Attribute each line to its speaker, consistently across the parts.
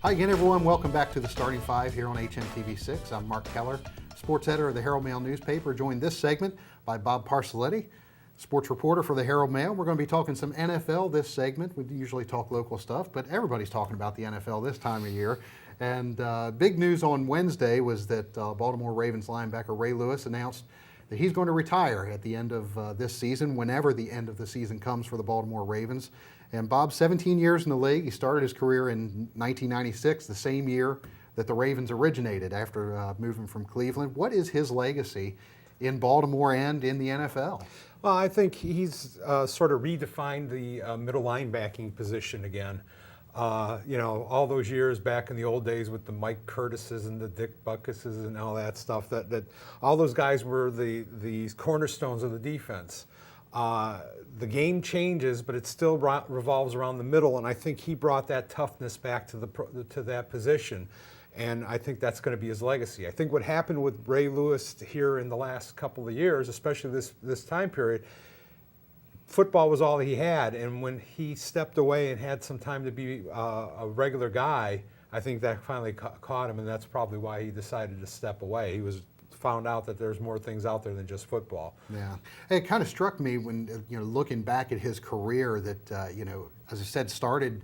Speaker 1: Hi again, everyone. Welcome back to the Starting Five here on HMTV6. I'm Mark Keller, sports editor of the Herald-Mail newspaper, joined this segment by Bob Parcelletti, sports reporter for the Herald-Mail. We're going to be talking some NFL this segment. We usually talk local stuff, but everybody's talking about the NFL this time of year. And big news on Wednesday was that Baltimore Ravens linebacker Ray Lewis announced that he's going to retire at the end of this season, whenever the end of the season comes for the Baltimore Ravens. And Bob, 17 years in the league. He started his career in 1996, the same year that the Ravens originated after moving from Cleveland. What is his legacy in Baltimore and in the NFL?
Speaker 2: Well, I think he's sort of redefined the middle linebacking position again. All those years back in the old days with the Mike Curtises and the Dick Butkuses and all that stuff, that all those guys were the cornerstones of the defense. The game changes, but it still revolves around the middle, and I think he brought that toughness back to that position, and I think that's going to be his legacy. I think what happened with Ray Lewis here in the last couple of years, especially this time period, football was all he had, and when he stepped away and had some time to be a regular guy, I think that finally caught him, and that's probably why he decided to step away. He was found out that there's more things out there than just football.
Speaker 1: Yeah, it kind of struck me when looking back at his career that as I said, started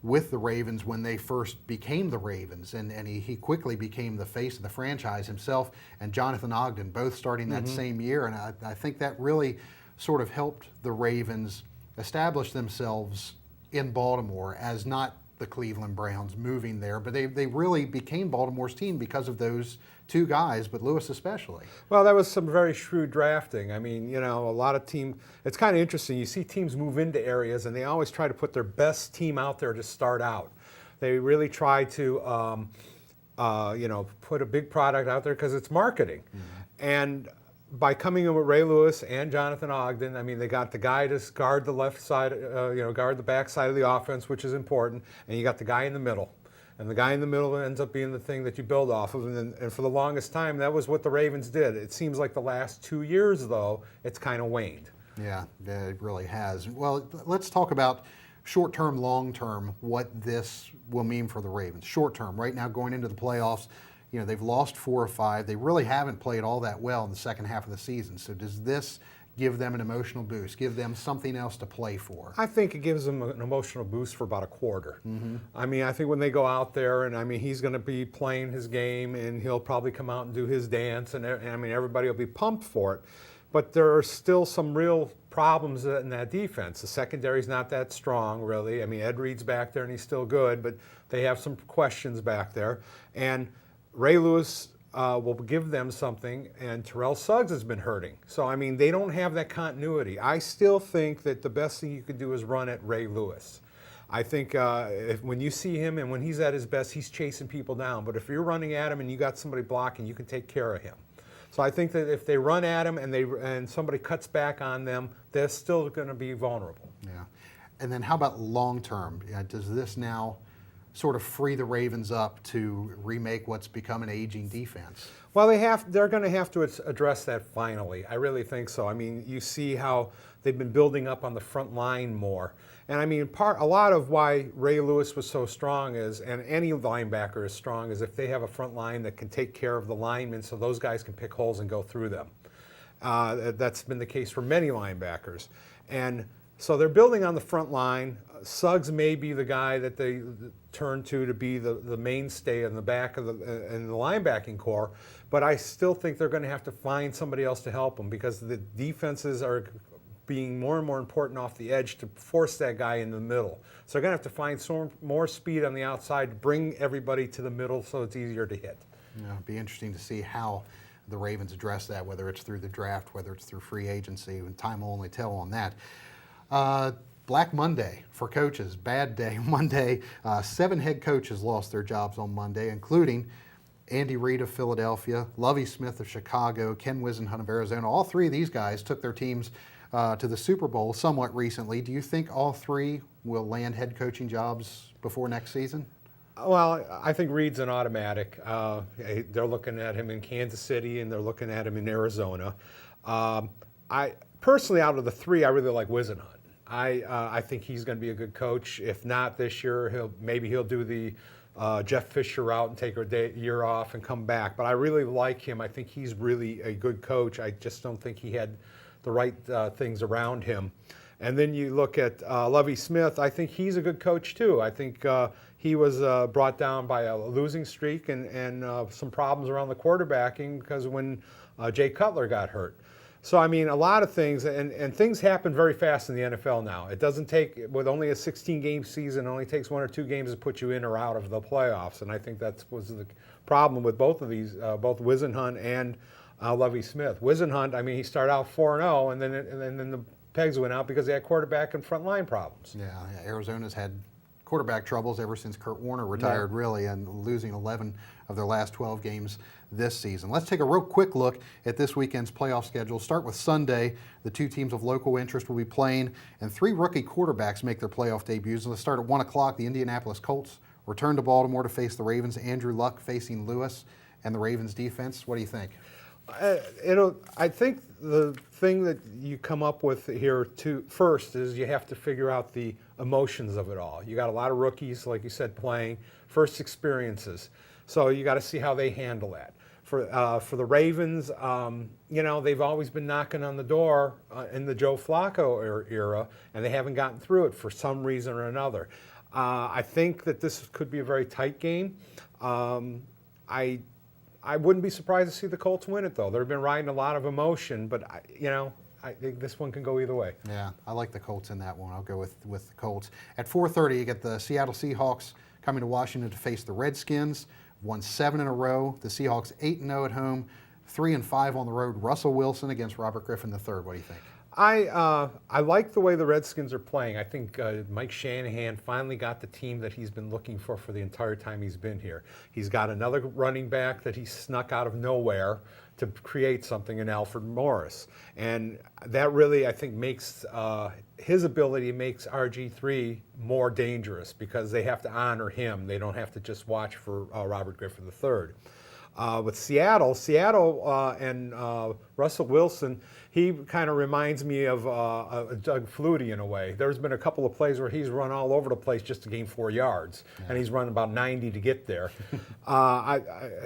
Speaker 1: with the Ravens when they first became the Ravens, and he quickly became the face of the franchise himself, and Jonathan Ogden both starting that same year, and I think that really sort of helped the Ravens establish themselves in Baltimore as not the Cleveland Browns moving there, but they really became Baltimore's team because of those two guys, but Lewis especially.
Speaker 2: Well, that was some very shrewd drafting. I mean, a lot of teams, it's kind of interesting. You see teams move into areas and they always try to put their best team out there to start out. They really try to, put a big product out there because it's marketing. And by coming in with Ray Lewis and Jonathan Ogden, I mean, they got the guy to guard the left side, guard the back side of the offense, which is important, and you got the guy in the middle. And the guy in the middle ends up being the thing that you build off of. And for the longest time, that was what the Ravens did. It seems like the last 2 years, though, it's kind of waned.
Speaker 1: Yeah, it really has. Well, let's talk about short-term, long-term, what this will mean for the Ravens. Short-term, right now going into the playoffs, they've lost 4 or 5. They really haven't played all that well in the second half of the season. So does this give them an emotional boost, give them something else to play for?
Speaker 2: I think it gives them an emotional boost for about a quarter. I mean, I think when they go out there, and I mean, he's going to be playing his game, and he'll probably come out and do his dance, and I mean, everybody will be pumped for it. But there are still some real problems in that defense. The secondary's not that strong, really. I mean, Ed Reed's back there, and he's still good, but they have some questions back there. And Ray Lewis will give them something, and Terrell Suggs has been hurting. So, I mean, they don't have that continuity. I still think that the best thing you could do is run at Ray Lewis. I think when you see him and when he's at his best, he's chasing people down. But if you're running at him and you got somebody blocking, you can take care of him. So I think that if they run at him and somebody cuts back on them, they're still going to be vulnerable.
Speaker 1: Yeah. And then how about long term? Does this now sort of free the Ravens up to remake what's become an aging defense?
Speaker 2: Well, they're going to have to address that finally. I really think so. I mean, you see how they've been building up on the front line more. And I mean, a lot of why Ray Lewis was so strong is, and any linebacker is strong, is if they have a front line that can take care of the linemen so those guys can pick holes and go through them. That's been the case for many linebackers. And so they're building on the front line. Suggs may be the guy that they turn to be the mainstay in the back of in the linebacking core, but I still think they're going to have to find somebody else to help them because the defenses are being more and more important off the edge to force that guy in the middle. So they're going to have to find some more speed on the outside to bring everybody to the middle so it's easier to hit.
Speaker 1: Yeah, it'd be interesting to see how the Ravens address that, whether it's through the draft, whether it's through free agency, and time will only tell on that. Black Monday for coaches, bad day Monday. 7 head coaches lost their jobs on Monday, including Andy Reid of Philadelphia, Lovie Smith of Chicago, Ken Whisenhunt of Arizona. All 3 of these guys took their teams to the Super Bowl somewhat recently. Do you think all 3 will land head coaching jobs before next season?
Speaker 2: Well, I think Reid's an automatic. They're looking at him in Kansas City and they're looking at him in Arizona. I personally, out of the 3, I really like Whisenhunt. I think he's going to be a good coach. If not this year, maybe he'll do the Jeff Fisher out and take a year off and come back. But I really like him. I think he's really a good coach. I just don't think he had the right things around him. And then you look at Lovie Smith. I think he's a good coach too. I think he was brought down by a losing streak and some problems around the quarterbacking because when Jay Cutler got hurt. So, I mean, a lot of things, and things happen very fast in the NFL now. It doesn't take, with only a 16-game season, it only takes 1 or 2 games to put you in or out of the playoffs. And I think that was the problem with both of these, both Whisenhunt and Lovie Smith. Whisenhunt, I mean, he started out 4-0, and then the pegs went out because they had quarterback and front line problems.
Speaker 1: Yeah, Arizona's had quarterback troubles ever since Kurt Warner retired, really, and losing 11 of their last 12 games this season. Let's take a real quick look at this weekend's playoff schedule. Start with Sunday. The 2 teams of local interest will be playing, and 3 rookie quarterbacks make their playoff debuts. Let's start at 1 o'clock. The Indianapolis Colts return to Baltimore to face the Ravens. Andrew Luck facing Lewis and the Ravens defense. What do you think?
Speaker 2: I think the thing that you come up with here first is you have to figure out the emotions of it all. You got a lot of rookies, like you said, playing first experiences, so you got to see how they handle that. For the Ravens, you know, they've always been knocking on the door in the Joe Flacco era, and they haven't gotten through it for some reason or another. I think that this could be a very tight game. I wouldn't be surprised to see the Colts win it, though. They've been riding a lot of emotion, but, I think this one can go either way.
Speaker 1: Yeah, I like the Colts in that one. I'll go with the Colts. At 4:30, you get the Seattle Seahawks coming to Washington to face the Redskins. Won 7 in a row. The Seahawks 8-0 at home, 3-5 on the road. Russell Wilson against Robert Griffin III. What do you think?
Speaker 2: I like the way the Redskins are playing. I think Mike Shanahan finally got the team that he's been looking for the entire time he's been here. He's got another running back that he snuck out of nowhere to create something in Alfred Morris. And that really, I think, makes his ability makes RG3 more dangerous because they have to honor him. They don't have to just watch for Robert Griffin III. With Seattle and Russell Wilson, he kind of reminds me of Doug Flutie in a way. There's been a couple of plays where he's run all over the place just to gain 4 yards, and he's run about 90 to get there.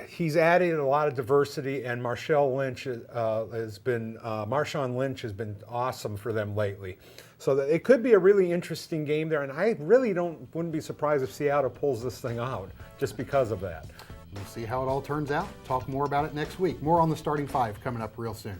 Speaker 2: He's added a lot of diversity, and Marshawn Lynch has been awesome for them lately. So it could be a really interesting game there, and I really wouldn't be surprised if Seattle pulls this thing out just because of that.
Speaker 1: We'll see how it all turns out. Talk more about it next week. More on the starting 5 coming up real soon.